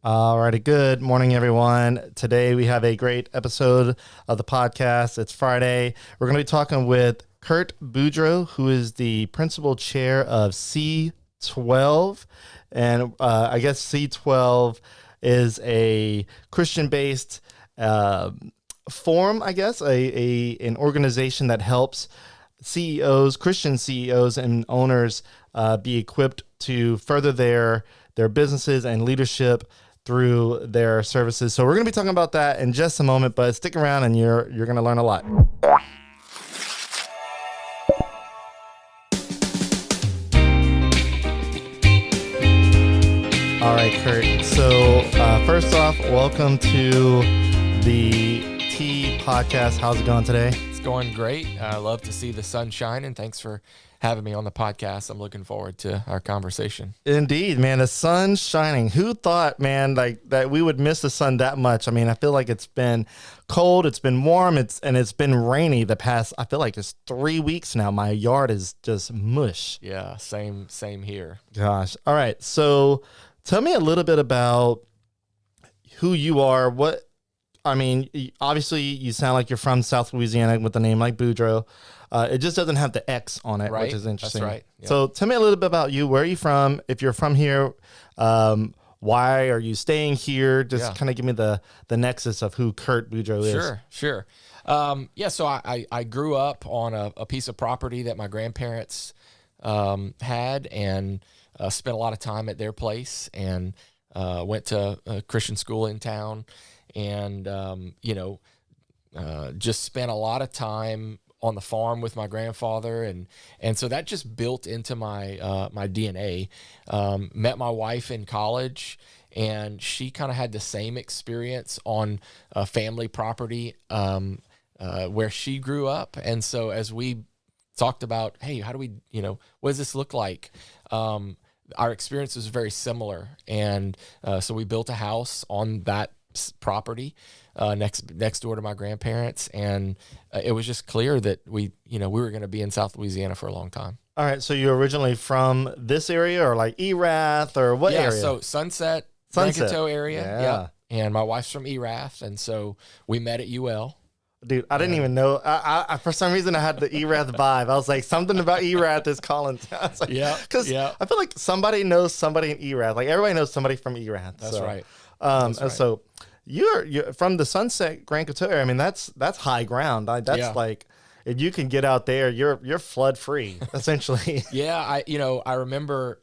All righty, good morning, everyone. Today we have a great episode of the podcast. It's Friday. We're going to be talking with Kirt Boudreau, who is the principal chair of C12. And I guess C12 is a Christian-based forum, I guess, an organization that helps CEOs, Christian CEOs and owners be equipped to further their businesses and leadership through their services. So we're going to be talking about that in just a moment, but stick around and you're going to learn a lot. All right, Kirt. So first off, welcome to the T podcast. How's it going today? It's going great. I love to see the sun shine, and thanks for having me on the podcast. I'm looking forward to our conversation. Indeed, man. The sun's shining. Who thought, man, like that we would miss the sun that much? I mean, I feel like it's been cold, it's been warm, it's been rainy the past, I feel like it's 3 weeks now. My yard is just mush. Yeah, same here. Gosh. All right. So tell me a little bit about who you are. Obviously you sound like you're from South Louisiana with a name like Boudreau. It just doesn't have the X on it, Right. which is interesting. That's right. Yeah. So tell me a little bit about you. Where are you from? If you're from here, why are you staying here? Just kind of give me the nexus of who Kirt Boudreau is. Sure. So I grew up on a piece of property that my grandparents had, and spent a lot of time at their place, and went to a Christian school in town, and just spent a lot of time on the farm with my grandfather, and so that just built into my my DNA. Met my wife in college, and she kind of had the same experience on a family property where she grew up, and so as we talked about, hey, how do we, what does this look like? Our experience was very similar, and so we built a house on that property next door to my grandparents, and it was just clear that we were going to be in South Louisiana for a long time. All right, so you're originally from this area, or like Erath, or what area? So Sunset. Coteau area. Yeah. And my wife's from Erath, and so we met at UL. Dude, I didn't even know. I for some reason I had the Erath vibe. I was like, something about Erath is calling. I was like, because I feel like somebody knows somebody in Erath. Like everybody knows somebody from Erath. That's right. So you're from the Sunset Grand Coteau area. I mean, that's high ground. Like, if you can get out there, you're flood free essentially. Yeah, I remember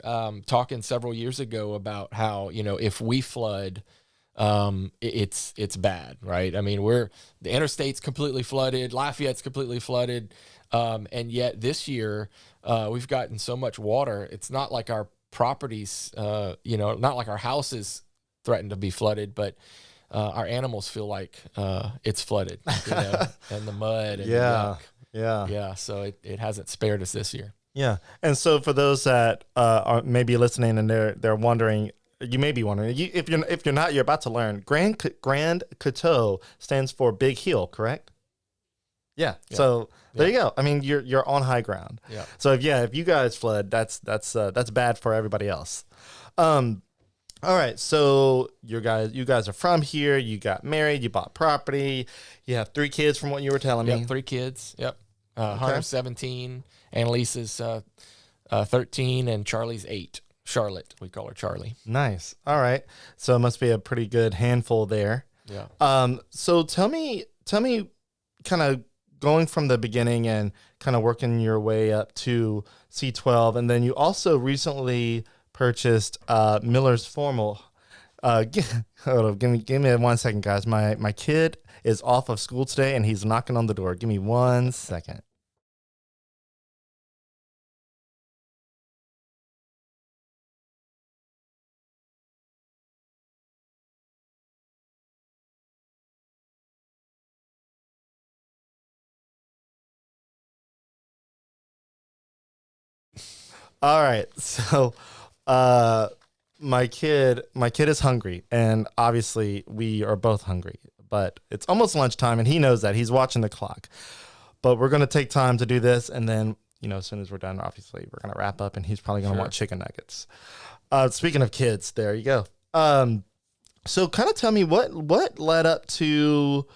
talking several years ago about how if we flood, it's bad, right? I mean, the interstate's completely flooded, Lafayette's completely flooded, and yet this year we've gotten so much water. It's not like our properties, not like our houses threaten to be flooded, but our animals feel like it's flooded, and the mud and the yuck. Yeah. So it hasn't spared us this year. Yeah, and so for those that are maybe listening and they're wondering. You may be wondering, if you're not, you're about to learn. Grand Coteau stands for Big Hill, correct? Yeah. So there you go. I mean, you're on high ground. Yeah. So if you guys flood, that's bad for everybody else. All right. So you guys are from here. You got married. You bought property. You have 3 kids, from what you were telling me. 3 kids. Yep. Hunter's 17, Annalisa's 13, and Charlie's 8. Charlotte, we call her Charlie. Nice. All right. So it must be a pretty good handful there. Yeah. So tell me kind of going from the beginning and kind of working your way up to C12. And then you also recently purchased Miller's Formal. Hold on, give me 1 second, guys. My kid is off of school today and he's knocking on the door. Give me 1 second. All right, so my kid is hungry, and obviously we are both hungry. But it's almost lunchtime, and he knows that. He's watching the clock. But we're going to take time to do this, and then as soon as we're done, obviously we're going to wrap up, and he's probably going to want chicken nuggets. Speaking of kids, there you go. So kind of tell me what led up to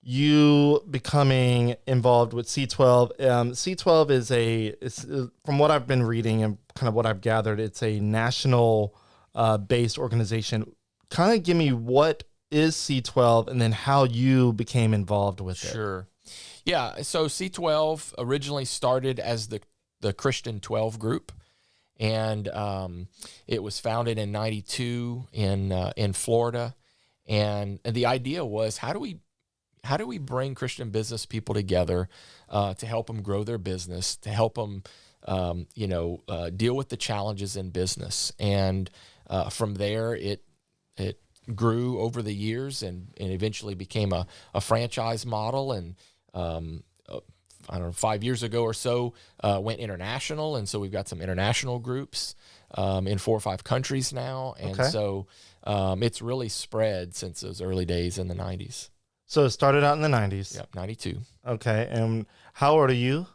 you becoming involved with C12. C12 is from what I've been reading and kind of what I've gathered, it's a national based organization. Kind of give me what is C12 and then how you became involved with it. Sure. Yeah. So C12 originally started as the Christian 12 group. And it was founded in '92 in Florida. And the idea was, how do we bring Christian business people together to help them grow their business, to help them, deal with the challenges in business. And from there, it grew over the years and eventually became a franchise model. And I don't know, 5 years ago or so, went international. And so we've got some international groups in 4 or 5 countries now. And so it's really spread since those early days in the 90s. So it started out in the 90s. Yep, 92. Okay. And how old are you?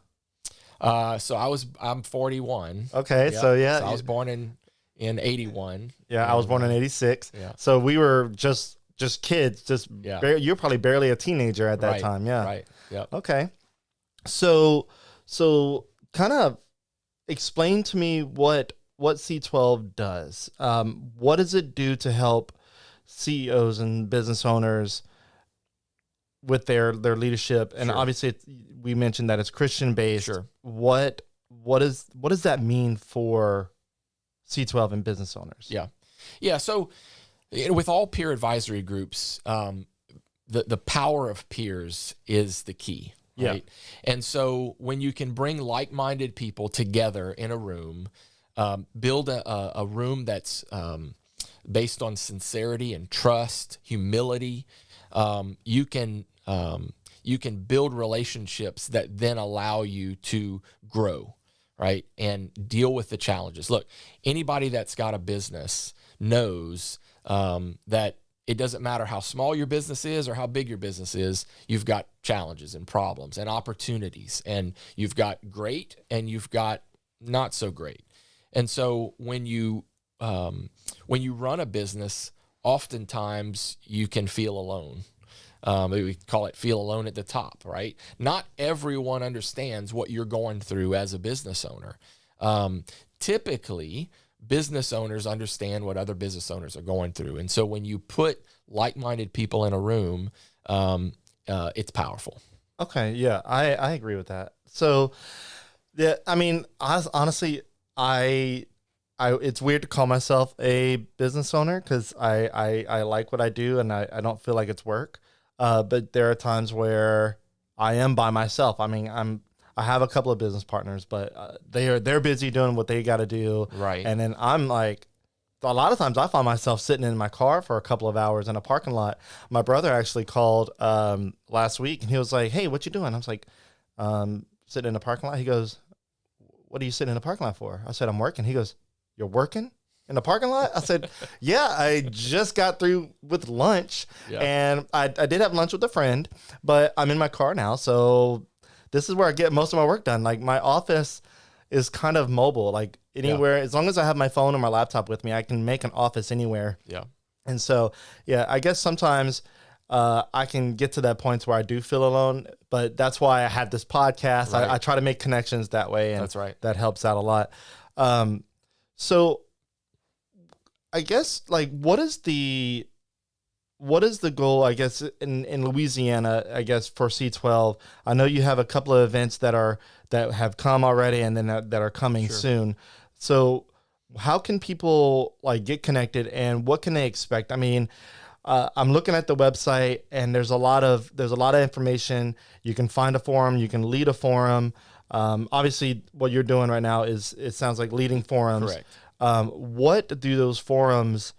So I'm 41. Okay. Yep. So yeah. So I was born in 81. Yeah, I was born in 86. Yeah. So we were just kids, you were probably barely a teenager at that time. Yeah. Right. Yep. Okay. So kind of explain to me what C12 does. What does it do to help CEOs and business owners with their leadership? And Sure. obviously we mentioned that it's Christian based. Sure. What does that mean for C12 and business owners? Yeah. Yeah. So with all peer advisory groups, the power of peers is the key. Right. Yeah. And so when you can bring like-minded people together in a room, build a room that's based on sincerity and trust, humility, you can build relationships that then allow you to grow, right, and deal with the challenges. Look, anybody that's got a business knows that it doesn't matter how small your business is or how big your business is, you've got challenges and problems and opportunities, and you've got great and you've got not so great. And so when you run a business, oftentimes you can feel alone. We call it feel alone at the top, right? Not everyone understands what you're going through as a business owner. Typically, business owners understand what other business owners are going through. And so when you put like-minded people in a room, it's powerful. Okay. Yeah, I agree with that. So, yeah, I mean, honestly, it's weird to call myself a business owner because I like what I do and I don't feel like it's work. But there are times where I am by myself. I mean, I have a couple of business partners, but they're busy doing what they got to do. Right. And then I'm like, a lot of times I find myself sitting in my car for a couple of hours in a parking lot. My brother actually called last week and he was like, "Hey, what you doing?" I was like, "Sitting in the parking lot." He goes, "What are you sitting in the parking lot for?" I said, "I'm working." He goes, "You're working in the parking lot?" I said, "Yeah, I just got through with lunch." Yeah. And I did have lunch with a friend, but I'm in my car now. So this is where I get most of my work done. Like my office is kind of mobile, like anywhere, as long as I have my phone or my laptop with me, I can make an office anywhere. Yeah. And so, yeah, I guess sometimes I can get to that point where I do feel alone, but that's why I have this podcast. Right. I try to make connections that way. And that's right. That helps out a lot. So I guess like, what is the goal, I guess, in Louisiana, I guess, for C12? I know you have a couple of events that have come already and then that are coming soon. So how can people like get connected and what can they expect? I mean, I'm looking at the website and there's a lot of information. You can find a forum, you can lead a forum. Obviously what you're doing right now it sounds like leading forums. Correct. What do those forums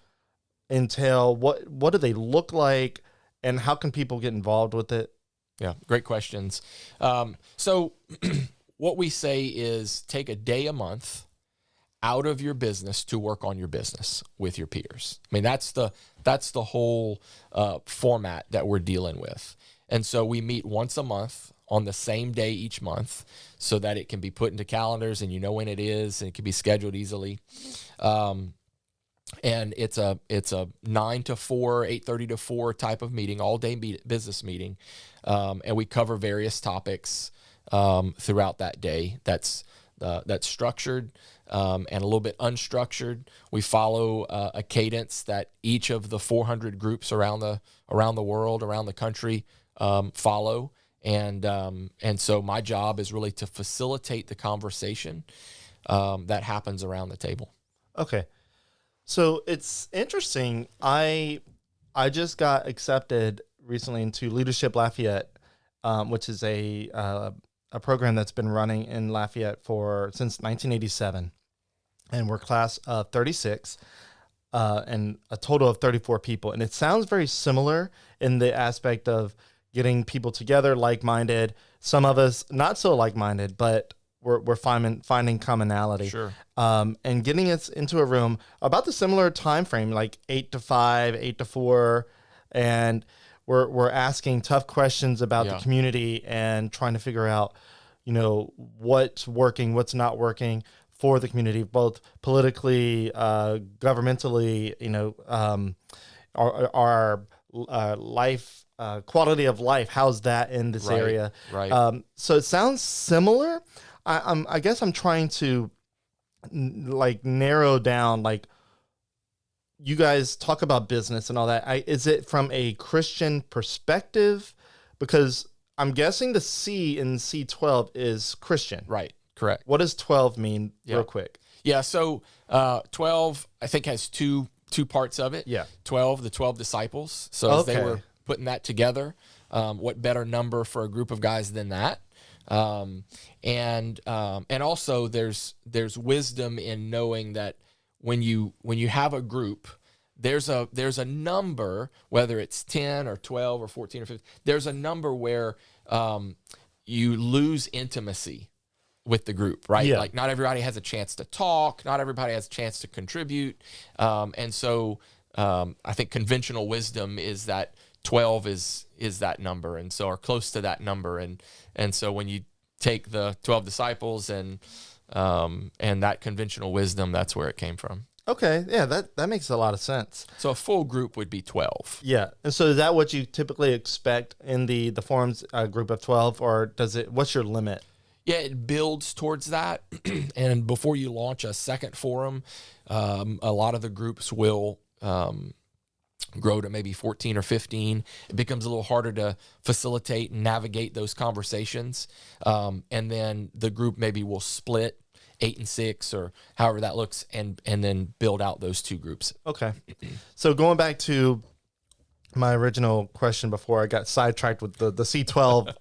entail? What do they look like and how can people get involved with it? Yeah, great questions. So what we say is take a day a month out of your business to work on your business with your peers. I mean, that's the whole format that we're dealing with. And so we meet once a month on the same day each month so that it can be put into calendars and you know when it is and it can be scheduled easily. and it's a 9 to 4, 8:30 to 4 type of meeting, all day business meeting, and we cover various topics throughout that day. That's structured and a little bit unstructured. We follow a cadence that each of the 400 groups around the world, around the country, follow. And so my job is really to facilitate the conversation that happens around the table. Okay. So it's interesting. I just got accepted recently into Leadership Lafayette, which is a program that's been running in Lafayette since 1987, and we're class of 36, and a total of 34 people. And it sounds very similar in the aspect of getting people together, like-minded. Some of us not so like-minded, but we're finding commonality. Sure. And getting us into a room about the similar time frame, like 8 to 5, 8 to 4, and we're asking tough questions about the community and trying to figure out, what's working, what's not working for the community, both politically, governmentally, our life, quality of life. How's that in this area? Right. So it sounds similar. I guess I'm trying to narrow down, you guys talk about business and all that. Is it from a Christian perspective? Because I'm guessing the C in C12 is Christian. Right. Correct. What does 12 mean real quick? Yeah. So 12, I think, has two parts of it. Yeah. 12, the 12 disciples. So as they were putting that together, what better number for a group of guys than that? And also there's wisdom in knowing that when you have a group, there's a number, whether it's 10 or 12 or 14 or 15, there's a number where you lose intimacy with the group, right? Yeah. Like not everybody has a chance to talk, not everybody has a chance to contribute. And so I think conventional wisdom is that 12 is that number, and so are close to that number. And so when you take the 12 disciples and that conventional wisdom, that's where it came from. Okay. Yeah, that makes a lot of sense. So a full group would be 12. Yeah. And so is that what you typically expect in the forums group of 12, or what's your limit? Yeah, it builds towards that. And before you launch a second forum, a lot of the groups will grow to maybe 14 or 15. It becomes a little harder to facilitate and navigate those conversations. And then the group maybe will split 8 and 6 or however that looks, and then build out those two groups. Okay. So going back to my original question before I got sidetracked with the C12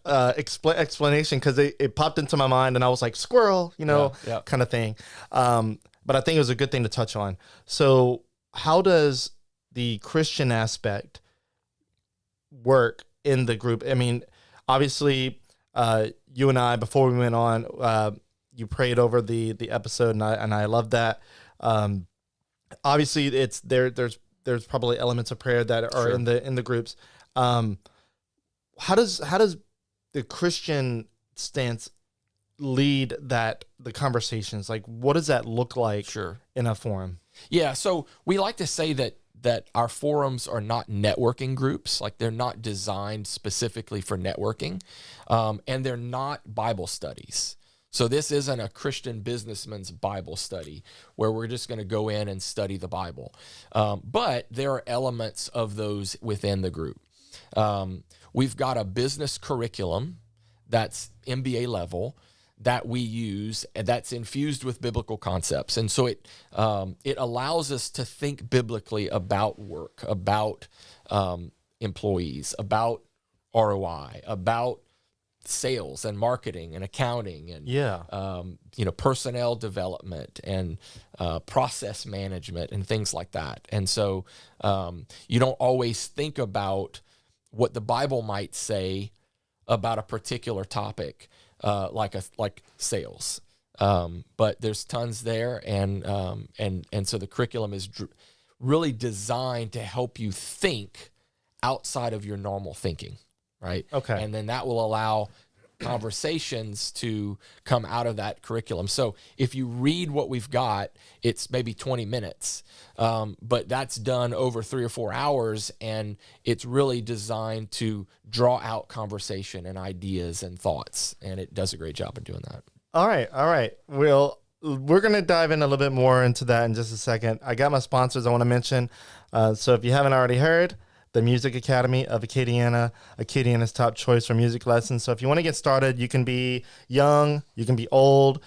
explanation, because it popped into my mind and I was like, squirrel, kind of thing. But I think it was a good thing to touch on. So how does the Christian aspect work in the group? I mean, obviously, you and I, before we went on, you prayed over the episode, and I love that. Obviously, there's probably elements of prayer that are in the groups. How does the Christian stance lead the conversations? Like, what does that look like in a forum? Yeah, so we like to say that our forums are not networking groups. Like, they're not designed specifically for networking, and they're not Bible studies. So this isn't a Christian businessman's Bible study where we're just going to go in and study the Bible. But there are elements of those within the group. We've got a business curriculum that's MBA level that we use, and that's infused with biblical concepts. And so it allows us to think biblically about work, about employees, about ROI, about sales and marketing and accounting and personnel development and process management and things like that. And so you don't always think about what the Bible might say about a particular topic, like sales. But there's tons there, and so the curriculum is really designed to help you think outside of your normal thinking. Right. Okay. And then that will allow conversations to come out of that curriculum. So if you read what we've got, it's maybe 20 minutes, but that's done over 3 or 4 hours, and it's really designed to draw out conversation and ideas and thoughts, and it does a great job of doing that. All right. Well, we're going to dive in a little bit more into that in just a second. I got my sponsors I want to mention. So if you haven't already heard, the Music Academy of Acadiana, Acadiana's top choice for music lessons. So if you want to get started, you can be young, you can be old,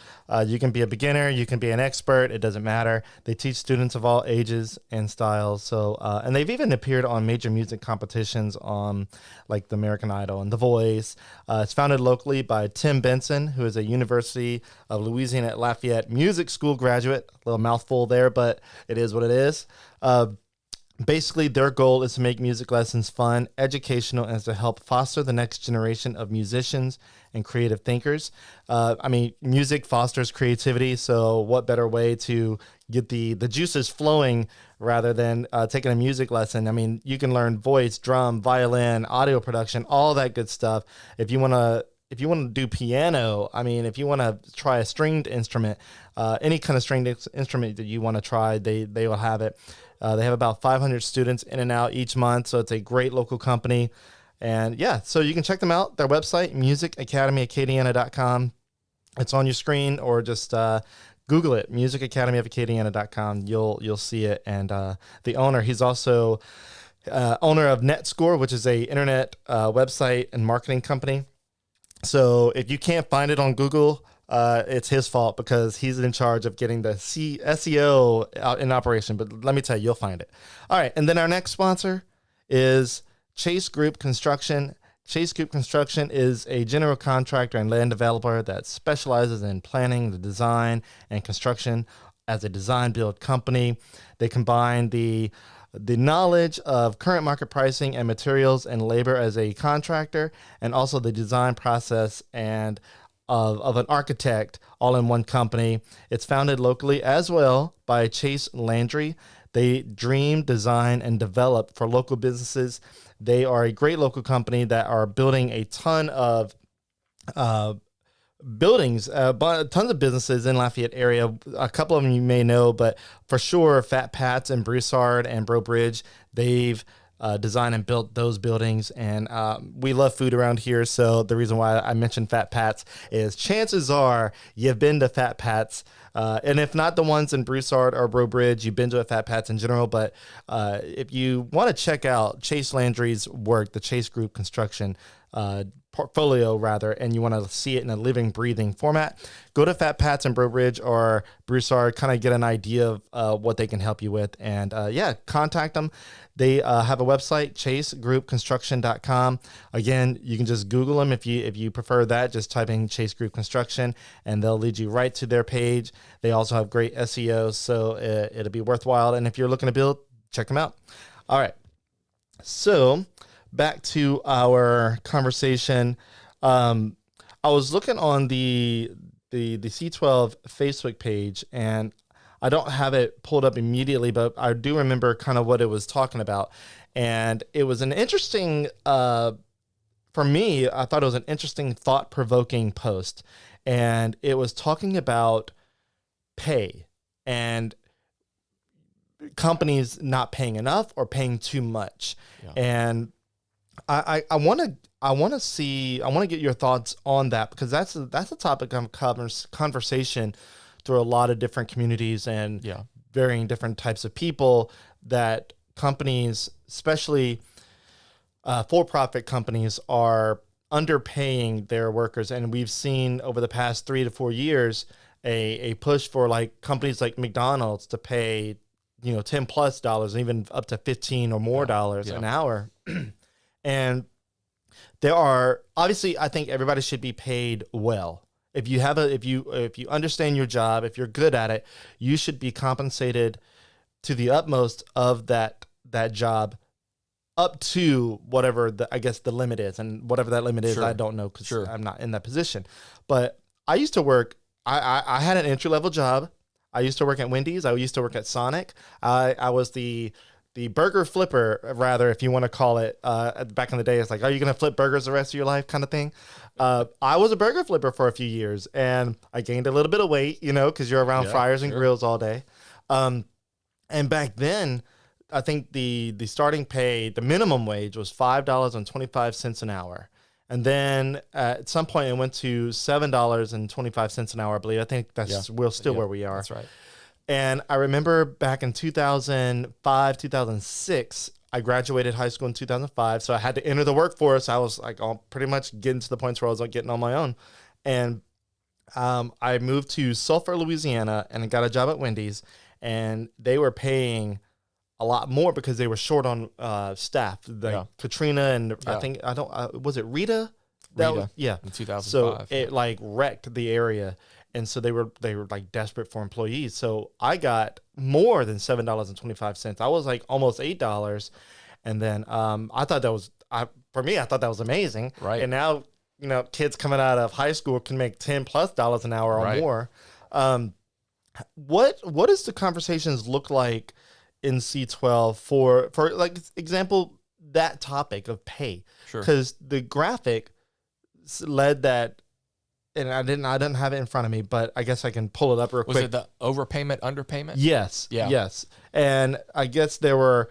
you can be a beginner, you can be an expert. It doesn't matter. They teach students of all ages and styles. So, and they've even appeared on major music competitions on like the American Idol and The Voice. It's founded locally by Tim Benson, who is a University of Louisiana at Lafayette music school graduate. A little mouthful there, but it is what it is. Basically, their goal is to make music lessons fun, educational, and to help foster the next generation of musicians and creative thinkers. Music fosters creativity, so what better way to get the juices flowing rather than taking a music lesson? I mean, you can learn voice, drum, violin, audio production, all that good stuff. If you want to do piano, if you want to try a stringed instrument, any kind of stringed instrument that you want to try, they will have it. They have about 500 students in and out each month, so it's a great local company. And yeah, so you can check them out. Their website, musicacademyacadiana.com. It's on your screen, or just Google it, musicacademyofacadiana.com. You'll see it. And the owner, he's also owner of NetScore, which is a internet website and marketing company. So if you can't find it on Google, it's his fault, because he's in charge of getting the SEO out in operation. But let me tell you, you'll find it. All right. And then our next sponsor is Chase Group Construction. Chase Group Construction is a general contractor and land developer that specializes in planning, the design, and construction as a design build company. They combine the knowledge of current market pricing and materials and labor as a contractor, and also the design process and of an architect, all in one company. It's founded locally as well by Chase Landry. They dream, design, and develop for local businesses. They are a great local company that are building a ton of buildings, tons of businesses in Lafayette area. A couple of them you may know, but for sure, Fat Pat's and Broussard and Bro Bridge, they've designed and built those buildings. And we love food around here, so the reason why I mentioned Fat Pat's is chances are you've been to Fat Pat's, and if not the ones in Broussard or Bro Bridge, you've been to a Fat Pat's in general. But if you want to check out Chase Landry's work, the Chase Group Construction portfolio rather, and you want to see it in a living, breathing format, go to Fat Pat's and Bro Bridge or Broussard, kind of get an idea of what they can help you with. And contact them. They have a website, chasegroupconstruction.com. Again, you can just Google them if you prefer that. Just type in Chase Group Construction, and they'll lead you right to their page. They also have great SEO, so it'll be worthwhile. And if you're looking to build, check them out. All right. So back to our conversation. I was looking on the C12 Facebook page, and I don't have it pulled up immediately, but I do remember kind of what it was talking about. And it was an interesting, for me, I thought it was an interesting, thought-provoking post. And it was talking about pay and companies not paying enough or paying too much. Yeah. And I want to get your thoughts on that, because that's a topic of conversation through a lot of different communities and varying different types of people, that companies, especially for-profit companies, are underpaying their workers. And we've seen over the past 3 to 4 years a push for like companies like McDonald's to pay $10+ and even up to $15 or more dollars an hour. And there are, obviously, I think everybody should be paid well. If you understand your job, if you're good at it, you should be compensated to the utmost of that job, up to whatever the limit is. And whatever that limit is, I don't know, because I'm not in that position. But I used to work, I had an entry-level job. I used to work at Wendy's. I used to work at Sonic. I was the the burger flipper, rather, if you want to call it. Back in the day, it's like, are you going to flip burgers the rest of your life, kind of thing. I was a burger flipper for a few years, and I gained a little bit of weight, because you're around fryers and grills all day. And back then, I think the starting pay, the minimum wage was $5.25 an hour. And then at some point it went to $7.25 an hour, I believe. I think we're still where we are. That's right. And I remember back in 2005, 2006, I graduated high school in 2005. So I had to enter the workforce. I was like, pretty much getting to the point where I was like getting on my own. And I moved to Sulphur, Louisiana, and I got a job at Wendy's. And they were paying a lot more because they were short on staff. Katrina and was it Rita? Rita, yeah, in 2005. So it like wrecked the area, and so they were like desperate for employees. So I got more than $7.25. I was like almost $8, and then I thought that was I thought that was amazing. Right. And now kids coming out of high school can make $10+ an hour or more. What does the conversations look like in C12 for like example, that topic of pay? Sure. Because the graphic led that, and I didn't have it in front of me, but I guess I can pull it up real quick. Was it the overpayment, underpayment? Yes. Yeah. Yes. And I guess there were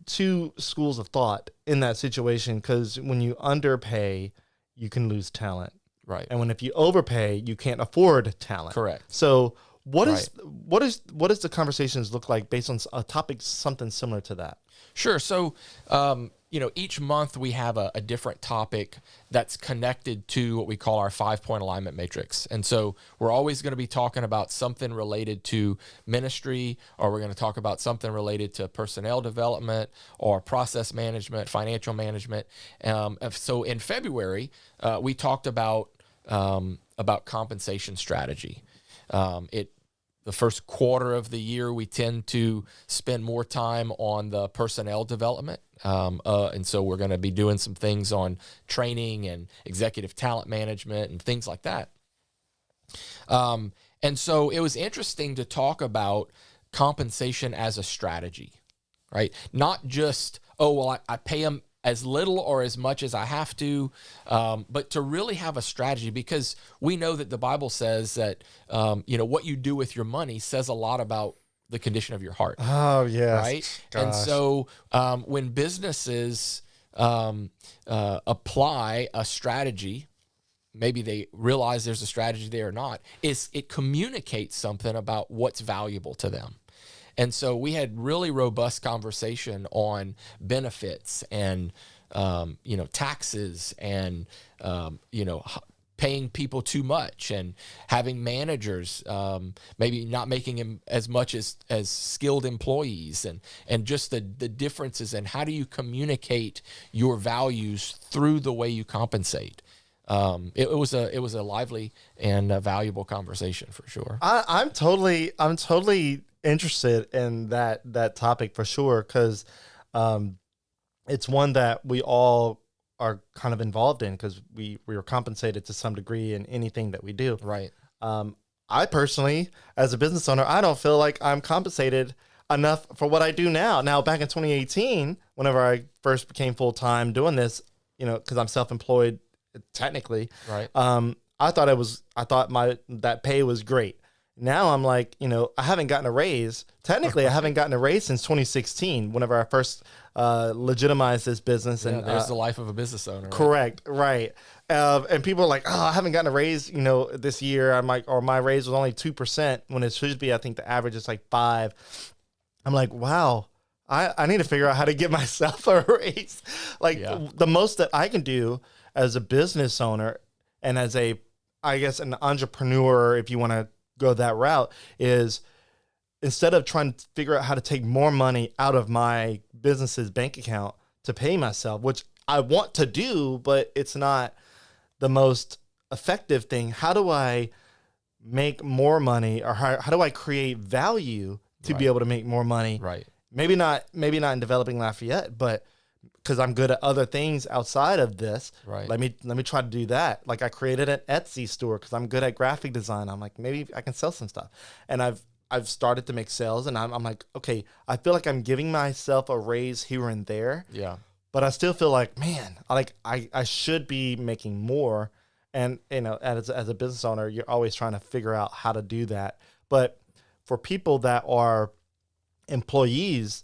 two schools of thought in that situation, because when you underpay, you can lose talent. Right. And if you overpay, you can't afford talent. Correct. So what does the conversations look like based on a topic something similar to that? Sure. So, each month we have a different topic that's connected to what we call our 5-point alignment matrix. And so we're always going to be talking about something related to ministry, or we're going to talk about something related to personnel development or process management, financial management. So in February, we talked about compensation strategy. The first quarter of the year, we tend to spend more time on the personnel development. And so we're going to be doing some things on training and executive talent management and things like that. And so it was interesting to talk about compensation as a strategy, right? Not just, I pay them as little or as much as I have to, but to really have a strategy, because we know that the Bible says that, what you do with your money says a lot about the condition of your heart. Oh, yes. Right? Gosh. And so when businesses apply a strategy, maybe they realize there's a strategy there or not, it communicates something about what's valuable to them. And so we had really robust conversation on benefits and, taxes and, paying people too much and having managers maybe not making them as much as skilled employees, and just the differences in how do you communicate your values through the way you compensate. It was a lively and valuable conversation for sure. I'm totally interested in that topic for sure, because it's one that we all are kind of involved in, because we are compensated to some degree in anything that we do. Right. I personally, as a business owner, I don't feel like I'm compensated enough for what I do now. Now, back in 2018, whenever I first became full-time doing this, because I'm self-employed technically, right. I thought that pay was great. Now I'm like, I haven't gotten a raise. Technically, I haven't gotten a raise since 2016, whenever I first legitimized this business. And there's the life of a business owner. Correct, right. And people are like, I haven't gotten a raise, this year. I'm like, or my raise was only 2% when it should be, I think the average is like 5%. I'm like, wow, I need to figure out how to get myself a raise. The most that I can do as a business owner and as an entrepreneur, if you want to go that route, is instead of trying to figure out how to take more money out of my business's bank account to pay myself, which I want to do, but it's not the most effective thing. How do I make more money, or how do I create value to be able to make more money? Right. Maybe not in developing Lafayette, but because I'm good at other things outside of this, right. Let me try to do that. Like I created an Etsy store because I'm good at graphic design. I'm like, maybe I can sell some stuff. And I've I've started to make sales, and I'm like, okay, I feel like I'm giving myself a raise here and there. Yeah. But I still feel like, man, I should be making more. And, as a business owner, you're always trying to figure out how to do that. But for people that are employees,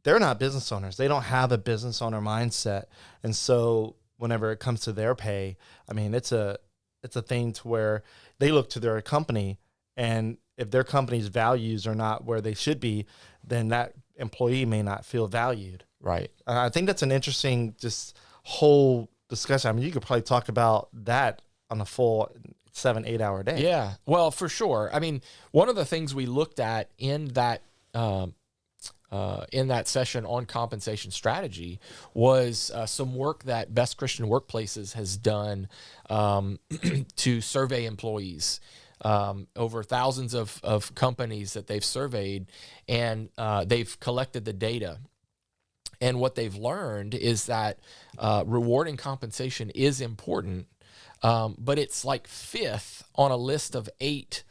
they're not business owners. They don't have a business owner mindset. And so whenever it comes to their pay, I mean, it's a thing to where they look to their company, and if their company's values are not where they should be, then that employee may not feel valued. Right. I think that's an interesting just whole discussion. I mean, you could probably talk about that on a full 7-8 hour day. Yeah, well, for sure. I mean, one of the things we looked at in that session on compensation strategy was some work that Best Christian Workplaces has done to survey employees. Over thousands of companies that they've surveyed, and they've collected the data. And what they've learned is that rewarding compensation is important, but it's like fifth on a list of 8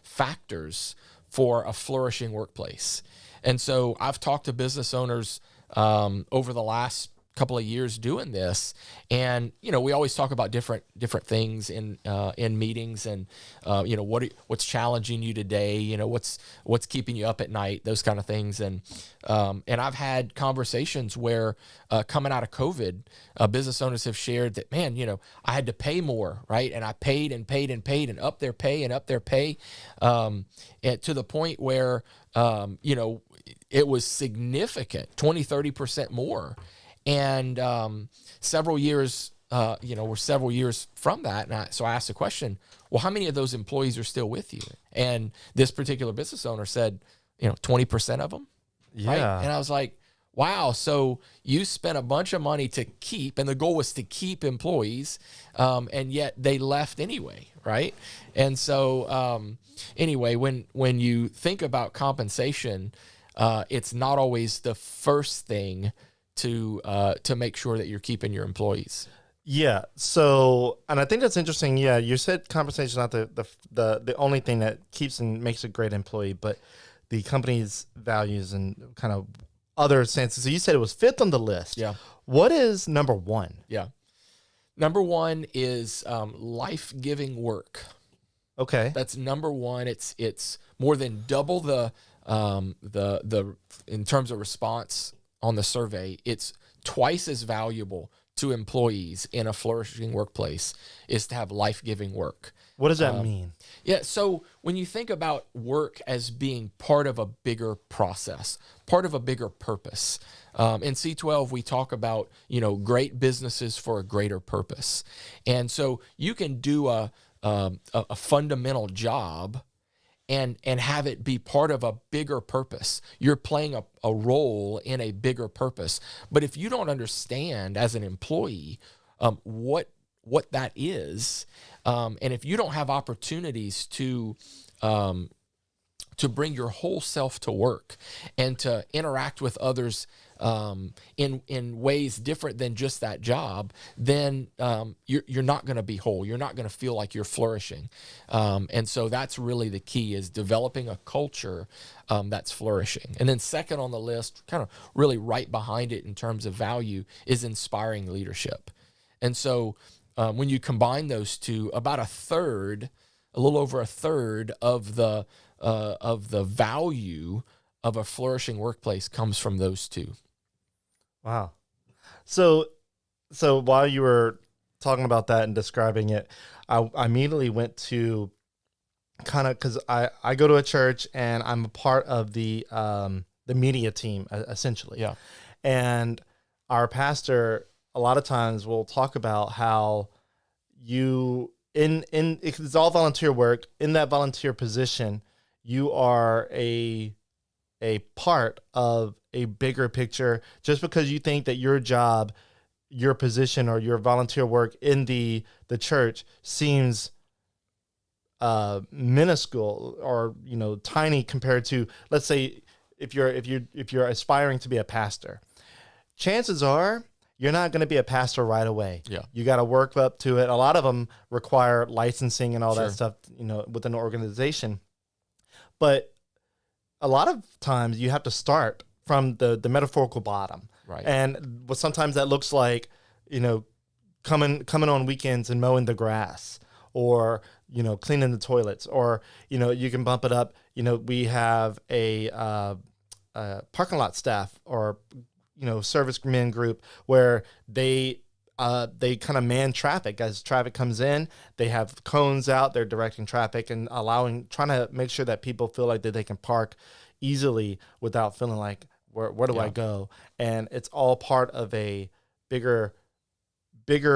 factors for a flourishing workplace. And so I've talked to business owners over the last couple of years doing this, and we always talk about different things in meetings, and what's challenging you today, what's keeping you up at night, those kind of things, and I've had conversations where coming out of COVID, business owners have shared that, man, I had to pay more, right, and I paid and paid and paid and up their pay, and to the point where it was significant, 20-30% more. And several years, we're several years from that. And so I asked the question, well, how many of those employees are still with you? And this particular business owner said, 20% of them. Yeah. Right? And I was like, wow. So you spent a bunch of money to keep, and the goal was to keep employees, and yet they left anyway. Right. And so anyway, when you think about compensation, it's not always the first thing to make sure that you're keeping your employees. Yeah. So, and I think that's interesting. Yeah, you said compensation is not the only thing that keeps and makes a great employee, but the company's values and kind of other senses. So you said it was 5th on the list. Yeah. What is number 1? Yeah. Number 1 is life-giving work. Okay. That's number 1. It's more than double the in terms of response on the survey. It's twice as valuable to employees in a flourishing workplace is to have life-giving work. What does that mean? Yeah, so when you think about work as being part of a bigger process, part of a bigger purpose, in C12 we talk about great businesses for a greater purpose, and so you can do a fundamental job and have it be part of a bigger purpose. You're playing a role in a bigger purpose. But if you don't understand as an employee what that is, and if you don't have opportunities to bring your whole self to work and to interact with others in ways different than just that job, then you're not going to be whole. You're not going to feel like you're flourishing. And so that's really the key, is developing a culture that's flourishing. And then second on the list, kind of really right behind it in terms of value, is inspiring leadership. And so when you combine those two, about a little over a third of the value of a flourishing workplace comes from those two. Wow. So while you were talking about that and describing it, I immediately went to kind of, because I go to a church and I'm a part of the media team, essentially. Yeah. And our pastor a lot of times will talk about how it's all volunteer work. In that volunteer position, you are a part of a bigger picture. Just because you think that your job, your position, or your volunteer work in the church seems minuscule or tiny compared to, let's say, if you're aspiring to be a pastor, chances are you're not going to be a pastor right away. Yeah. You got to work up to it. A lot of them require licensing and all Sure. that stuff, within an organization. But a lot of times you have to start from the metaphorical bottom. Right. And sometimes that looks like, coming on weekends and mowing the grass, or, cleaning the toilets, or, you can bump it up. We have a parking lot staff, or, servicemen group, where they kind of man traffic as traffic comes in. They have cones out, they're directing traffic and trying to make sure that people feel like that they can park easily without feeling like, where do I go? And it's all part of a bigger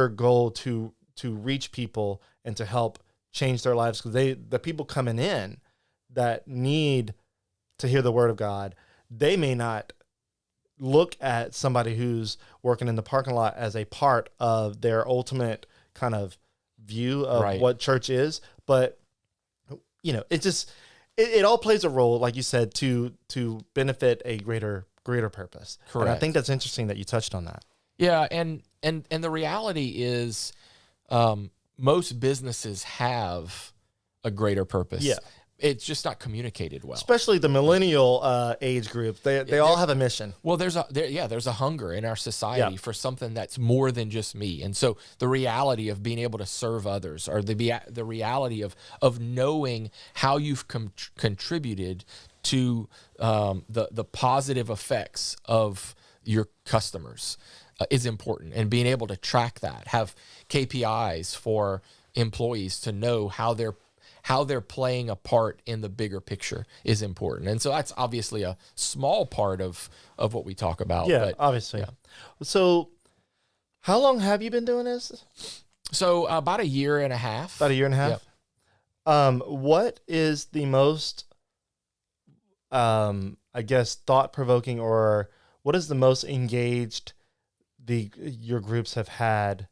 goal to reach people and to help change their lives, because the people coming in that need to hear the word of God, they may not look at somebody who's working in the parking lot as a part of their ultimate kind of view of what church is, but it all plays a role, like you said, to benefit a greater purpose. Correct. And I think that's interesting that you touched on that. Yeah, and the reality is, most businesses have a greater purpose. Yeah. It's just not communicated well. Especially the millennial age group. They all have a mission. Well, there's a hunger in our society for something that's more than just me. And so the reality of being able to serve others, or the reality of knowing how you've contributed to the positive effects of your customers is important, and being able to track that, have KPIs for employees to know how they're playing a part in the bigger picture is important. And so that's obviously a small part of what we talk about. Yeah, but, obviously. Yeah. So how long have you been doing this? So about a year and a half. About a year and a half? Yep. What is the most, I guess, thought-provoking, or what is the most engaged your groups have had,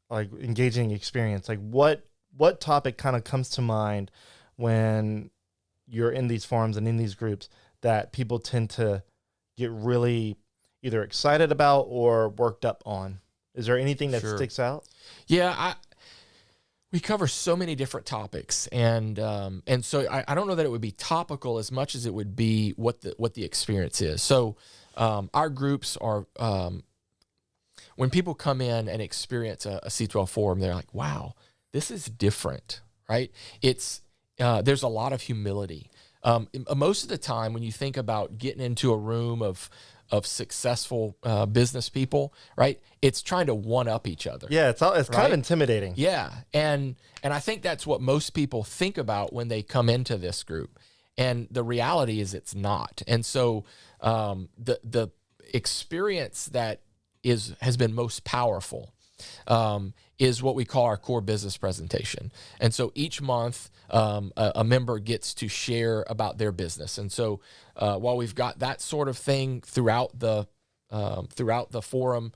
like, engaging experience? Like, what topic kind of comes to mind when you're in these forums and in these groups that people tend to get really either excited about or worked up on? Is there anything that sticks out? Yeah, we cover so many different topics, and so I don't know that it would be topical as much as it would be what the experience is. So our groups are, when people come in and experience a C12 forum, they're like, wow, this is different, right? It's there's a lot of humility. Most of the time, when you think about getting into a room of successful business people, right? It's trying to one up each other. Yeah, it's kind of intimidating. Yeah, and I think that's what most people think about when they come into this group, and the reality is it's not. And so the experience that has been most powerful is what we call our core business presentation. And so each month, a member gets to share about their business. And so while we've got that sort of thing throughout the forum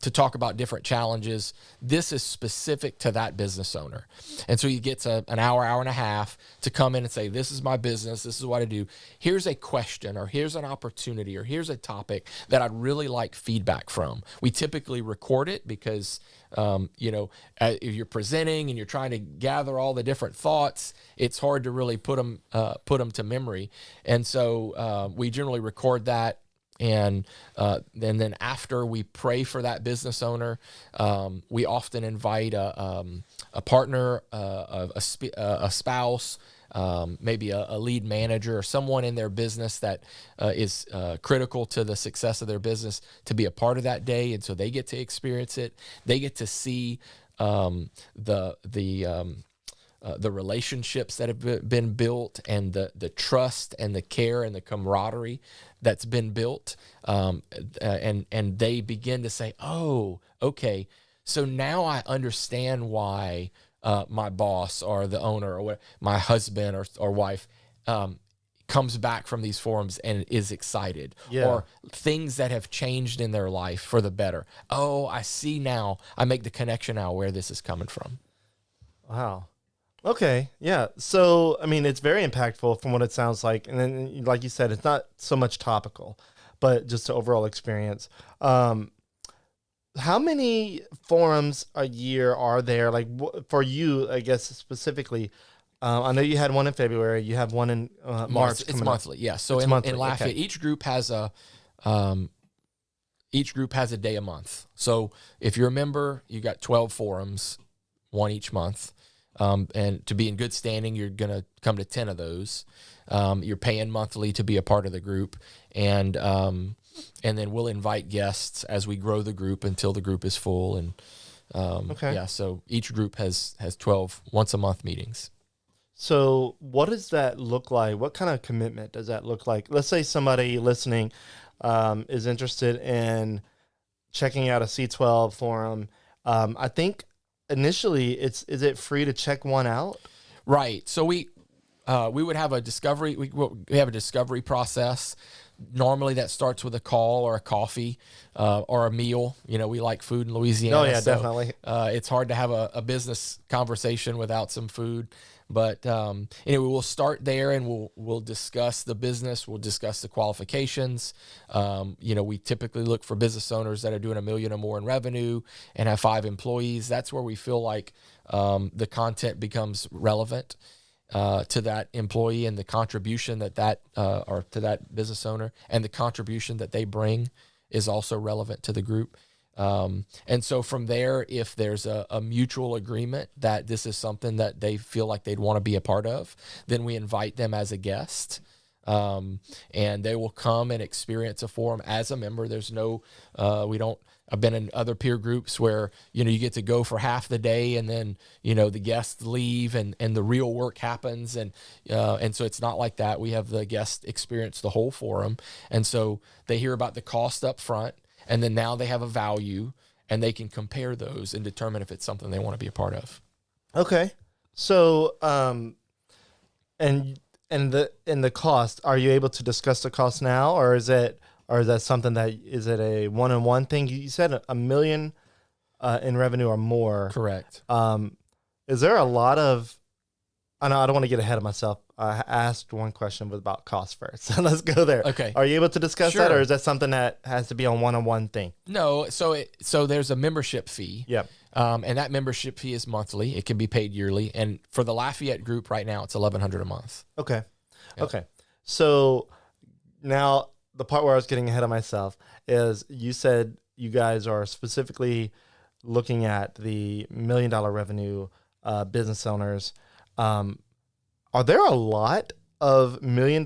to talk about different challenges, this is specific to that business owner. And so he gets an hour and a half to come in and say, this is my business, this is what I do. Here's a question, or here's an opportunity, or here's a topic that I'd really like feedback from. We typically record it because, if you're presenting and you're trying to gather all the different thoughts, it's hard to really put them to memory. And so we generally record that. And then after we pray for that business owner, we often invite a partner, a spouse, maybe a lead manager, or someone in their business that is critical to the success of their business to be a part of that day. And so they get to experience it. They get to see the relationships that have been built, and the trust and the care and the camaraderie that's been built. And they begin to say, oh, okay, so now I understand why my boss or the owner or my husband or wife comes back from these forums and is excited, or things that have changed in their life for the better. Oh, I see now. I make the connection now where this is coming from. Wow. Okay. Yeah. So, I mean, it's very impactful from what it sounds like. And then, like you said, it's not so much topical, but just the overall experience. How many forums a year are there? Like, for you, I guess, specifically, I know you had one in February. You have one in March. It's monthly. Yeah. So in Lafayette, okay. each group has a day a month. So if you're a member, you got 12 forums, one each month. And to be in good standing, you're going to come to 10 of those. You're paying monthly to be a part of the group. And then we'll invite guests as we grow the group until the group is full. And yeah, so each group has 12 once a month meetings. So what does that look like? What kind of commitment does that look like? Let's say somebody listening is interested in checking out a C12 forum. I think initially is it free to check one out? Right. So we would have a discovery. We have a discovery process. Normally that starts with a call or a coffee or a meal. You know, we like food in Louisiana. Oh yeah, so, definitely. It's hard to have a business conversation without some food. But anyway, we'll start there and we'll discuss the business. We'll discuss the qualifications. We typically look for business owners that are doing $1 million or more in revenue and have 5 employees. That's where we feel like the content becomes relevant to that employee and the contribution or to that business owner, and the contribution that they bring is also relevant to the group. And so from there, if there's a mutual agreement that this is something that they feel like they'd want to be a part of, then we invite them as a guest. And they will come and experience a forum as a member. There's no, I've been in other peer groups where, you get to go for half the day and then, the guests leave and the real work happens. And so it's not like that. We have the guests experience the whole forum. And so they hear about the cost up front, and then now they have a value and they can compare those and determine if it's something they want to be a part of. Okay. So, and the cost, are you able to discuss the cost now, or is that something is it a one-on-one thing? You said $1 million in revenue or more. Correct. Is there a lot of, I don't want to get ahead of myself. I asked one question about cost first. So let's go there. Okay. Are you able to discuss that, or is that something that has to be on one-on-one thing? No. So there's a membership fee. Yep. And that membership fee is monthly. It can be paid yearly. And for the Lafayette group right now, it's $1,100 a month. Okay. Yep. Okay. So now the part where I was getting ahead of myself is you said you guys are specifically looking at the $1 million revenue business owners. Are there a lot of $1 million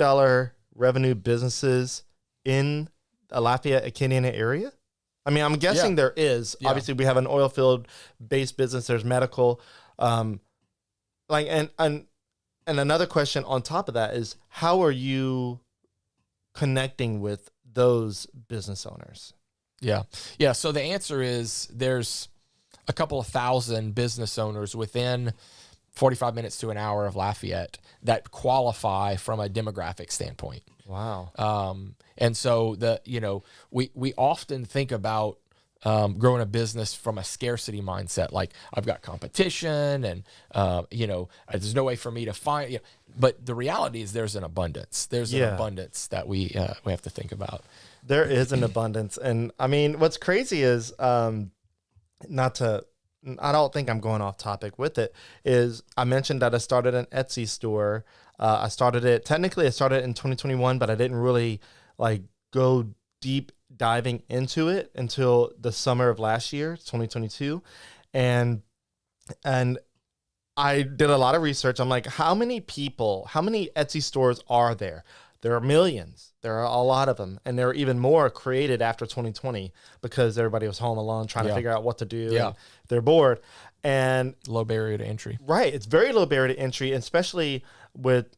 revenue businesses in the Lafayette, Acadiana area? I mean, I'm guessing there is. Yeah. Obviously, we have an oil field based business. There's medical, and another question on top of that is, how are you connecting with those business owners? Yeah. So the answer is there's a couple of thousand business owners within 45 minutes to an hour of Lafayette that qualify from a demographic standpoint. Wow. And so we often think about growing a business from a scarcity mindset. Like, I've got competition and, there's no way for me to find, but the reality is there's an abundance. There's an abundance that we have to think about. There is an abundance. And I mean, what's crazy is, I don't think I'm going off topic with it, is I mentioned that I started an Etsy store. I started it in 2021, but I didn't really go deep diving into it until the summer of last year, 2022. And I did a lot of research. I'm like, how many Etsy stores are there? There are millions. There are a lot of them. And there are even more created after 2020 because everybody was home alone trying to figure out what to do. Yeah. And they're bored. And low barrier to entry. Right. It's very low barrier to entry, especially with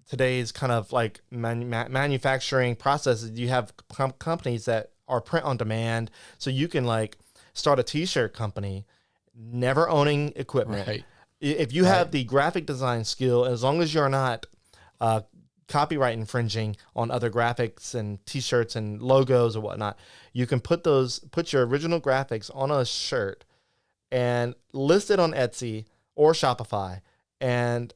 today's kind of like manufacturing processes. You have companies that are print on demand. So you can start a t-shirt company, never owning equipment. Right. If you have the graphic design skill, as long as you're not copyright infringing on other graphics and t-shirts and logos or whatnot, you can put your original graphics on a shirt and list it on Etsy or Shopify, and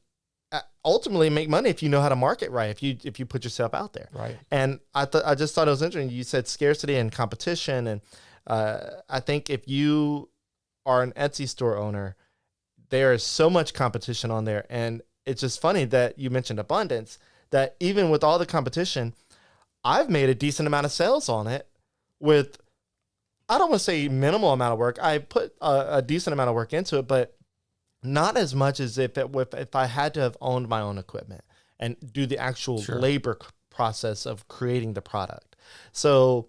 ultimately make money if you know how to market right, if you put yourself out there. Right. And I just thought it was interesting. You said scarcity and competition, and I think if you are an Etsy store owner, there is so much competition on there, and it's just funny that you mentioned abundance, that even with all the competition, I've made a decent amount of sales on it with, I don't want to say minimal amount of work. I put a decent amount of work into it, but not as much as if I had to have owned my own equipment and do the actual labor process of creating the product. So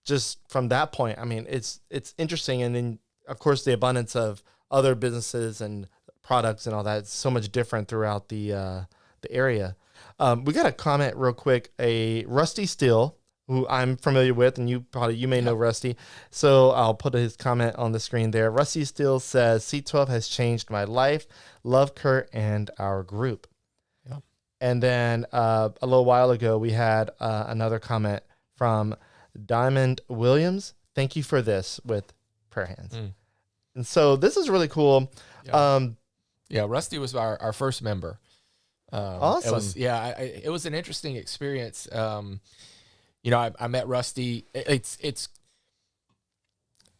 just from that point, I mean, it's interesting. And then of course the abundance of other businesses and products and all that, it's so much different throughout the area. We got a comment real quick. A Rusty Steele, who I'm familiar with, and you may know Rusty. So I'll put his comment on the screen there. Rusty Steele says, C12 has changed my life. Love Kirt and our group. Yeah. And then a little while ago, we had another comment from Diamond Williams. Thank you for this, with prayer hands. And so this is really cool. Yeah, Rusty was our first member. Awesome. It was an interesting experience. You know, I met Rusty.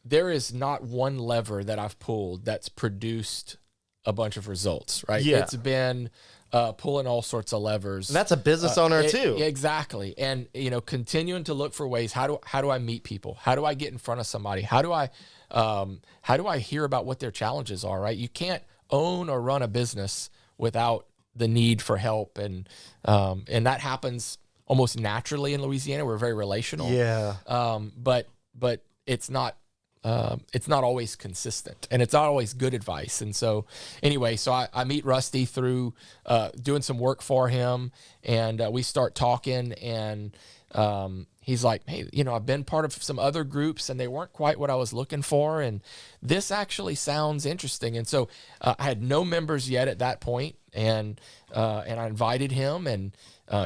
There is not one lever that I've pulled that's produced a bunch of results, right? Yeah. It's been pulling all sorts of levers. And that's a business owner too. Exactly. And, you know, continuing to look for ways, how do I meet people? How do I get in front of somebody? How do I hear about what their challenges are, right? You can't own or run a business without the need for help. And that happens almost naturally in Louisiana. We're very relational. Yeah. But it's not always consistent, and it's not always good advice. And so anyway, so I meet Rusty through doing some work for him, and we start talking, and he's like, hey, you know, I've been part of some other groups and they weren't quite what I was looking for, and this actually sounds interesting. And so I had no members yet at that point, and I invited him, and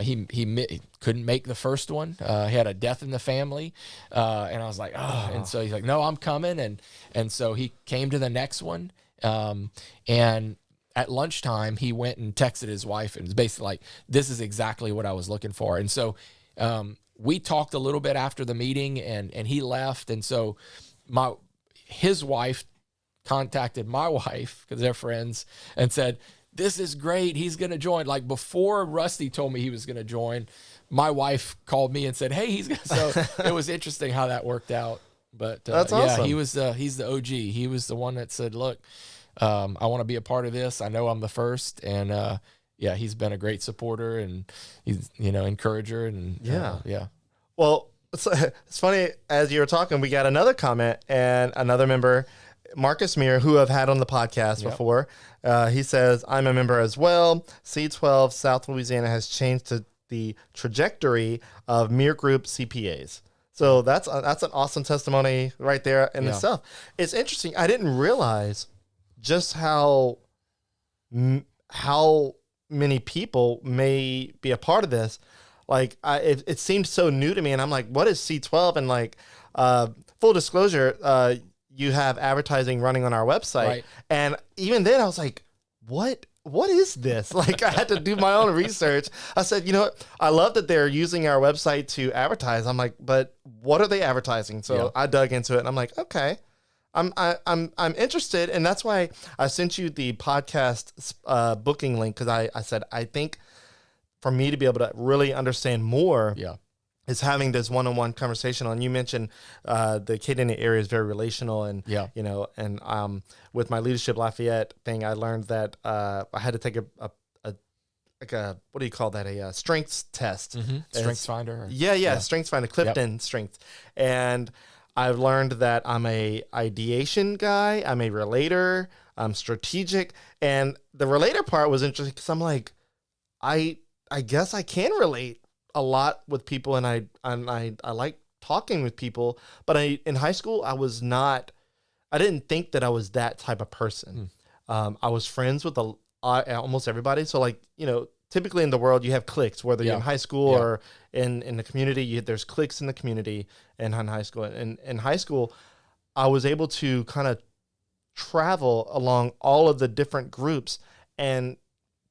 he couldn't make the first one. He had a death in the family, and I was like, oh. And so he's like, no, I'm coming, and so he came to the next one, and at lunchtime he went and texted his wife and was basically like, this is exactly what I was looking for. And so we talked a little bit after the meeting, and he left, and so his wife contacted my wife, because they're friends, and said, this is great, he's going to join. Like, before Rusty told me he was going to join, my wife called me and said, hey, he's going to. So it was interesting how that worked out. But that's awesome. he's the OG. He was the one that said, look, I want to be a part of this. I know I'm the first. And he's been a great supporter, and he's, you know, encourager. And yeah. Well, it's funny, as you were talking, we got another comment, and another member, Marcus Meir, who I've had on the podcast before. He says, I'm a member as well. C12 South Louisiana has changed the trajectory of Meir Group CPAs. So that's an awesome testimony right there in itself. It's interesting. I didn't realize just how many people may be a part of this. Like, it seemed so new to me, and I'm like, what is C12? And like, full disclosure, you have advertising running on our website. Right. And even then I was like, what is this? Like, I had to do my own research. I said, you know what? I love that they're using our website to advertise. I'm like, but what are they advertising? So I dug into it, and I'm like, okay, I'm interested. And that's why I sent you the podcast booking link. Cause I said, I think for me to be able to really understand more, is having this one-on-one conversation on. You mentioned the Acadiana area is very relational, and you know, and with my leadership Lafayette thing, I learned that I had to take a what do you call that? A strengths test, Strengths Finder. Strengths Finder, Clifton Strengths, and I've learned that I'm a ideation guy, I'm a relator, I'm strategic, and the relator part was interesting because I'm like, I guess I can relate a lot with people, and I like talking with people, but in high school I didn't think that I was that type of person. I was friends with almost everybody. So, like, you know, typically in the world you have cliques, whether you're in high school or in the community, there's cliques in the community and in high school. And in high school, I was able to kind of travel along all of the different groups and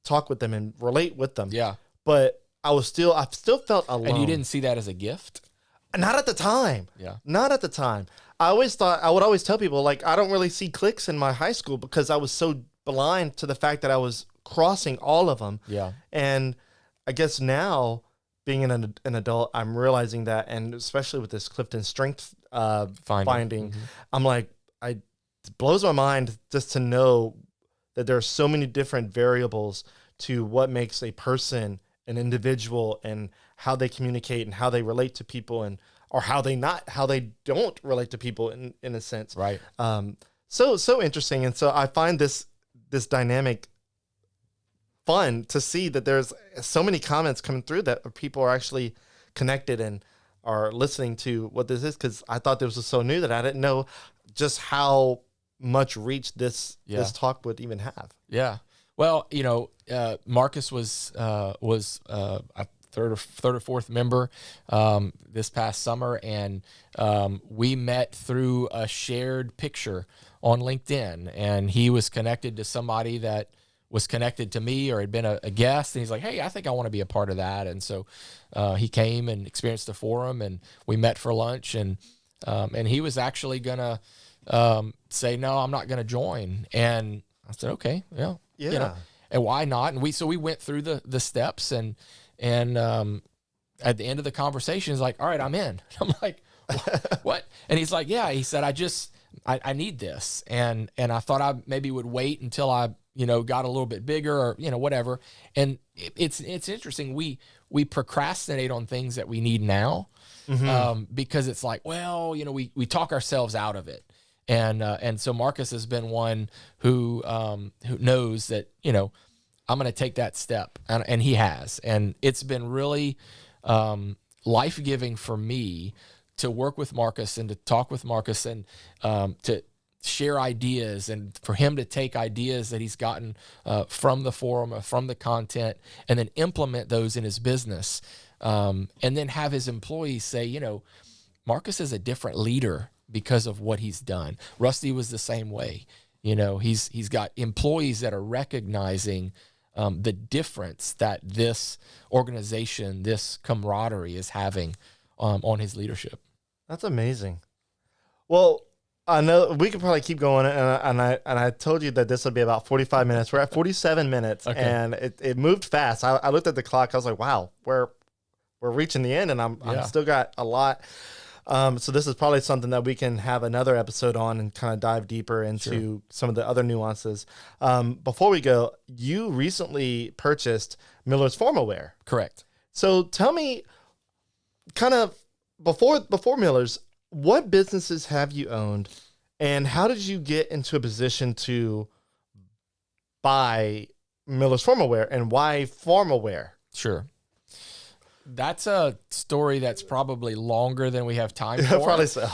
talk with them and relate with them. Yeah. But I still felt alone. And you didn't see that as a gift? Not at the time. Yeah. Not at the time. I would always tell people, like, I don't really see cliques in my high school because I was so blind to the fact that I was crossing all of them. Yeah. And I guess now, being an adult, I'm realizing that, and especially with this Clifton Strength finding, I'm like, it blows my mind just to know that there are so many different variables to what makes a person an individual, and how they communicate and how they relate to people, and or how they don't relate to people in a sense. Right. So interesting. And so I find this dynamic fun to see that there's so many comments coming through that people are actually connected and are listening to what this is, because I thought this was so new that I didn't know just how much reach this talk would even have. Yeah. Well, Marcus was a third or fourth member this past summer, and we met through a shared picture on LinkedIn, and he was connected to somebody that was connected to me or had been a guest, and he's like, hey, I think I want to be a part of that. And so he came and experienced the forum, and we met for lunch, and he was actually gonna say, no, I'm not gonna join. And I said, okay, yeah. And why not? And we went through the steps, and at the end of the conversation, he's like, all right, I'm in. I'm like, what? And he's like, yeah. He said, I need this, and I thought I maybe would wait until I got a little bit bigger, or whatever. And it's interesting. We procrastinate on things that we need now, because it's like, well, we talk ourselves out of it. And so Marcus has been one who knows that, I'm going to take that step, and he has, and it's been really life-giving for me to work with Marcus and to talk with Marcus, and to share ideas, and for him to take ideas that he's gotten from the forum or from the content, and then implement those in his business, and then have his employees say, Marcus is a different leader because of what he's done. Rusty was the same way. He's got employees that are recognizing the difference that this organization, this camaraderie is having on his leadership. That's amazing. Well, I know we could probably keep going, and I told you that this would be about 45 minutes. We're at 47 minutes, okay. And it moved fast. I looked at the clock. I was like, wow, we're reaching the end, and I'm still got a lot. So this is probably something that we can have another episode on and kind of dive deeper into some of the other nuances. Before we go, you recently purchased Miller's Formal Wear. Correct. So tell me, kind of before Miller's, what businesses have you owned, and how did you get into a position to buy Miller's Formal Wear, and why formal wear? Sure. That's a story that's probably longer than we have time for. Probably so.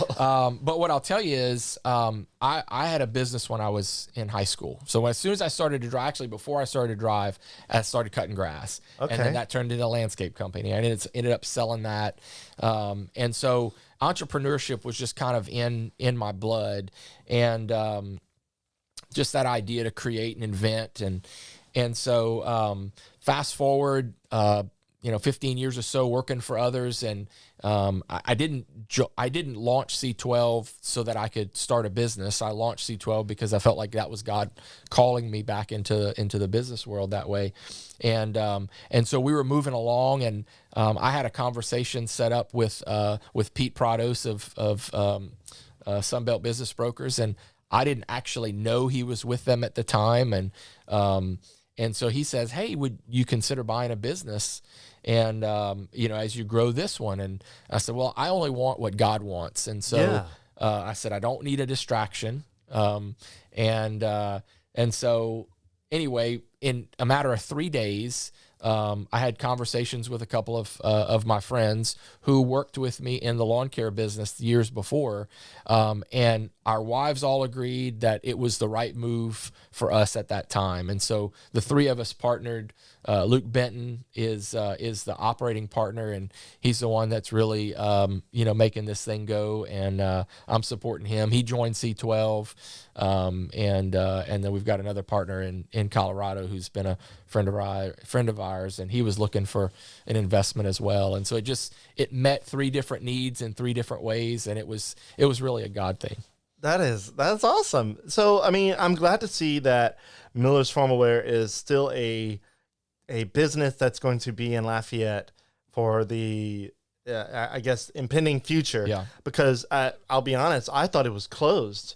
But what I'll tell you is I had a business when I was in high school. So as soon as I started to drive, actually before I started to drive, I started cutting grass. Okay. And then that turned into a landscape company. I ended up selling that. And so entrepreneurship was just kind of in my blood. And just that idea to create and invent. And so fast forward 15 years or so working for others, and I didn't launch C12 so that I could start a business. I launched C12 because I felt like that was God calling me back into the business world that way, and so we were moving along, and I had a conversation set up with Pete Prados of Sunbelt Business Brokers, and I didn't actually know he was with them at the time, and so he says, hey, would you consider buying a business? And, as you grow this one. And I said, well, I only want what God wants. And so I said, I don't need a distraction. And so anyway, in a matter of 3 days, I had conversations with a couple of my friends who worked with me in the lawn care business years before. And our wives all agreed that it was the right move for us at that time. And so the three of us partnered. Luke Benton is the operating partner, and he's the one that's really, making this thing go. And I'm supporting him. He joined C12. And then we've got another partner in Colorado who's been a friend of ours, and he was looking for an investment as well. And so it met three different needs in three different ways, and it was really a God thing. That's awesome. So, I mean, I'm glad to see that Miller's Formalware is still a business that's going to be in Lafayette for the, I guess, impending future. Yeah. Because I'll be honest, I thought it was closed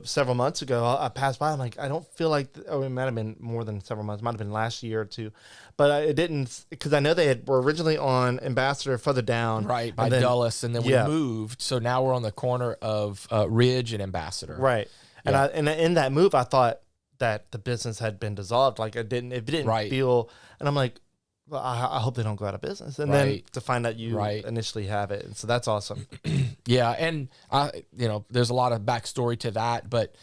several months ago. I passed by. I'm like, I don't feel like. It might have been more than several months. Might have been last year or two, but it didn't, because I know they were originally on Ambassador further down, Right, by Dulles, and then we moved. So now we're on the corner of Ridge and Ambassador. Right, and in that move, I thought that the business had been dissolved. Like it didn't feel, and I'm like, well, I hope they don't go out of business. And then to find out you initially have it, and so that's awesome. Yeah, and there's a lot of backstory to that, but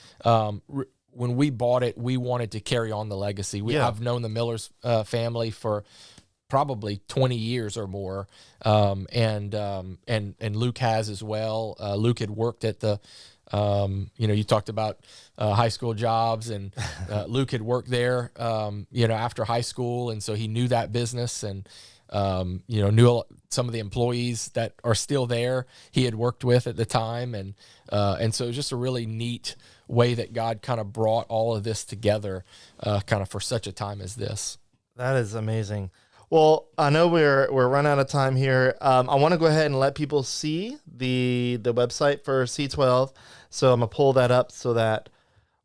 when we bought it, we wanted to carry on the legacy. I've known the Millers family for probably 20 years or more, and Luke has as well. Luke had worked at the you talked about high school jobs, and Luke had worked there, after high school. And so he knew that business, and, knew some of the employees that are still there he had worked with at the time. And so it was just a really neat way that God kind of brought all of this together, kind of for such a time as this. That is amazing. Well, I know we're running out of time here. I want to go ahead and let people see the website for C12. So I'm going to pull that up so that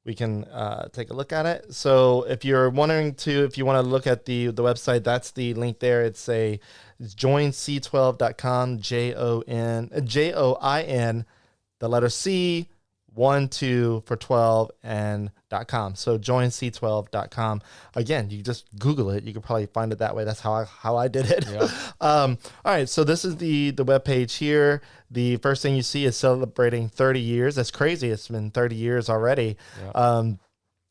we can take a look at it. So if you're wondering if you want to look at the website, that's the link there. It's joinc12.com, JOIN, the letter C, 12 for 12, and .com. So joinc12.com. Again, you just Google it. You can probably find it that way. That's how I did it. Yeah. All right. So this is the webpage here. The first thing you see is celebrating 30 years. That's crazy. It's been 30 years already. Yeah.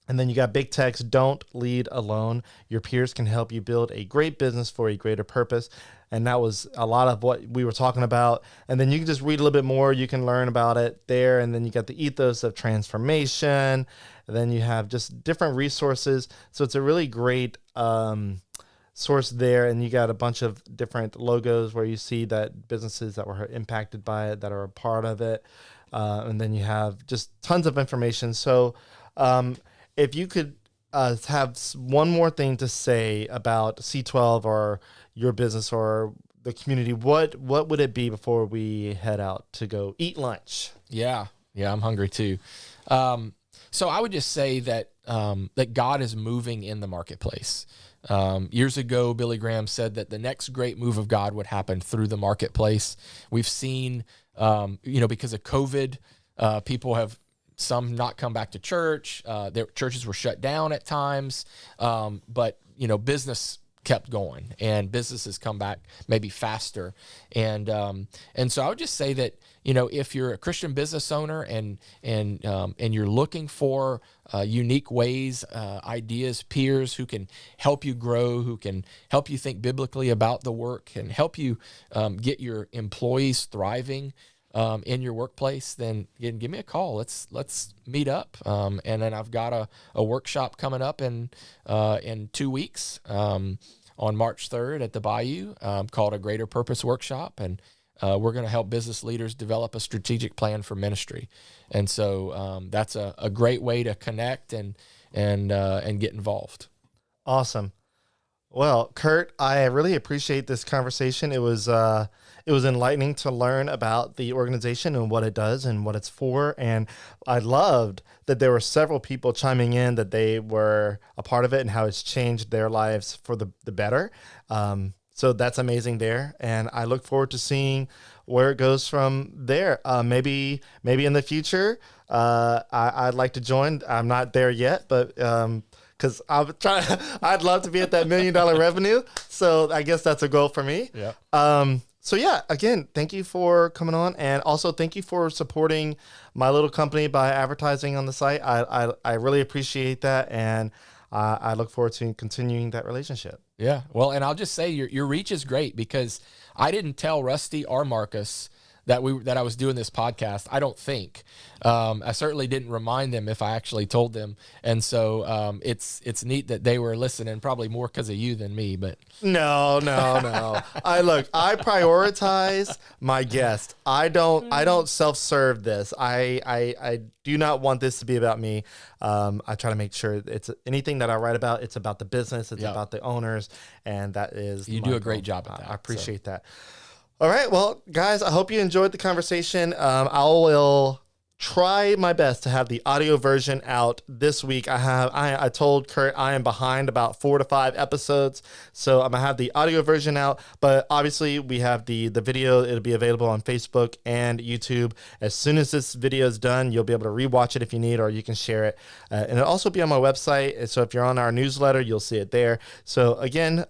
And then you got big text, don't lead alone. Your peers can help you build a great business for a greater purpose. And that was a lot of what we were talking about. And then you can just read a little bit more. You can learn about it there. And then you got the ethos of transformation. And then you have just different resources. So it's a really great source there. And you got a bunch of different logos where you see that businesses that were impacted by it, that are a part of it. And then you have just tons of information. So if you could have one more thing to say about C12 or your business or the community, what would it be before we head out to go eat lunch? Yeah, I'm hungry too. So I would just say that that God is moving in the marketplace. Years ago, Billy Graham said that the next great move of God would happen through the marketplace. We've seen, because of COVID, people have some not come back to church. Their churches were shut down at times, but business kept going, and businesses come back maybe faster. And so I would just say that if you're a Christian business owner and you're looking for unique ways, ideas, peers who can help you grow, who can help you think biblically about the work, and help you get your employees thriving in your workplace, then give me a call. Let's meet up. And then I've got a workshop coming up in 2 weeks on March 3rd at the Bayou called a Greater Purpose Workshop. And we're going to help business leaders develop a strategic plan for ministry. And so that's a great way to connect and get involved. Awesome. Well, Kirt, I really appreciate this conversation. It was enlightening to learn about the organization and what it does and what it's for. And I loved that there were several people chiming in that they were a part of it and how it's changed their lives for the better. So that's amazing there. And I look forward to seeing where it goes from there. Maybe in the future, I'd like to join. I'm not there yet, but because I'd love to be at that $1 million revenue. So I guess that's a goal for me. Yeah. So yeah, again, thank you for coming on, and also thank you for supporting my little company by advertising on the site. I really appreciate that, and I look forward to continuing that relationship. Yeah. Well, and I'll just say your reach is great, because I didn't tell Rusty or Marcus that I was doing this podcast. I don't think. I certainly didn't remind them if I actually told them. And so it's neat that they were listening, probably more because of you than me. But No. I prioritize my guest. I don't self-serve this. I do not want this to be about me. I try to make sure it's anything that I write about, it's about the business, it's about the owners, and that is you do a great job at that. I appreciate that. All right, well, guys, I hope you enjoyed the conversation. I will try my best to have the audio version out this week. I told Kirt I am behind about 4 to 5 episodes, so I'm gonna have the audio version out, but obviously we have the video. It'll be available on Facebook and YouTube. As soon as this video is done, you'll be able to rewatch it if you need, or you can share it, and it'll also be on my website. And so if you're on our newsletter, you'll see it there. So again,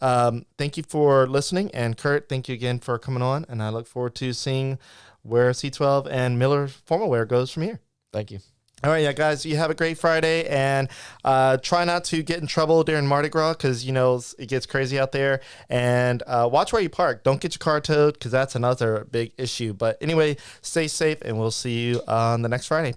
thank you for listening, and Kirt, thank you again for coming on, and I look forward to seeing where C12 and Miller Formal Wear goes from here. Thank you. All right, yeah, guys, you have a great Friday, and try not to get in trouble during Mardi Gras because, it gets crazy out there, and watch where you park. Don't get your car towed because that's another big issue. But anyway, stay safe, and we'll see you on the next Friday.